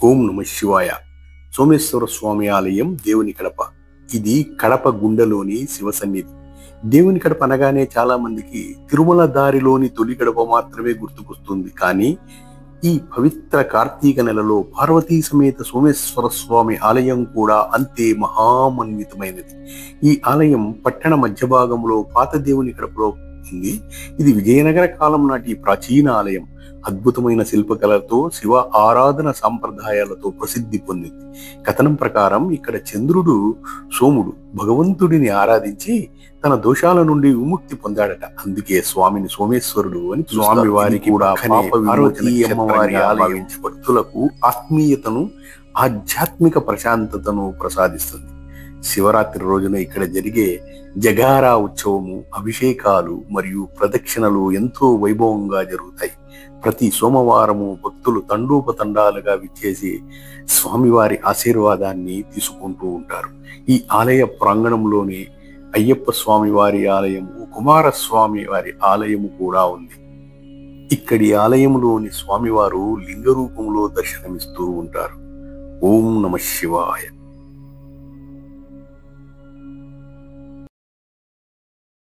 ఓం నమ శివాయ. సోమేశ్వర స్వామి ఆలయం దేవుని కడప. ఇది కడప గుండెలోని శివ సన్నిధి. దేవుని కడప అనగానే చాలా మందికి తిరుమల దారిలోని తొలి గడప మాత్రమే గుర్తుకొస్తుంది. కానీ ఈ పవిత్ర కార్తీక నెలలో పార్వతీ సమేత సోమేశ్వర స్వామి ఆలయం కూడా అంతే మహామన్వితమైనది. ఈ ఆలయం పట్టణ మధ్య భాగంలో పాత దేవుని కడపలో ఉంది. ఇది విజయనగర కాలం నాటి ప్రాచీన ఆలయం. అద్భుతమైన శిల్పకళతో శివ ఆరాధన సాంప్రదాయాలతో ప్రసిద్ధి పొందింది. కథనం ప్రకారం ఇక్కడ చంద్రుడు సోముడు భగవంతుడిని ఆరాధించి తన దోషాల నుండి విముక్తి పొందాడట. అందుకే స్వామిని సోమేశ్వరుడు అని స్వామి వారికి కూడా పార్వతీ అమ్మవారి ఆలయించే భక్తులకు ఆత్మీయతను, ఆధ్యాత్మిక ప్రశాంతతను ప్రసాదిస్తుంది. శివరాత్రి రోజున ఇక్కడ జరిగే జగారా ఉత్సవము, అభిషేకాలు మరియు ప్రదక్షిణలు ఎంతో వైభవంగా జరుగుతాయి. ప్రతి సోమవారము భక్తులు తండోపతండాలుగా విచ్చేసి స్వామివారి ఆశీర్వాదాన్ని తీసుకుంటూ ఉంటారు. ఈ ఆలయ ప్రాంగణంలోనే అయ్యప్ప స్వామి వారి ఆలయము, కుమారస్వామి వారి ఆలయము కూడా ఉంది. ఇక్కడి ఆలయంలోని స్వామివారు లింగ రూపంలో దర్శనమిస్తూ ఉంటారు. ఓం నమ శివాయ.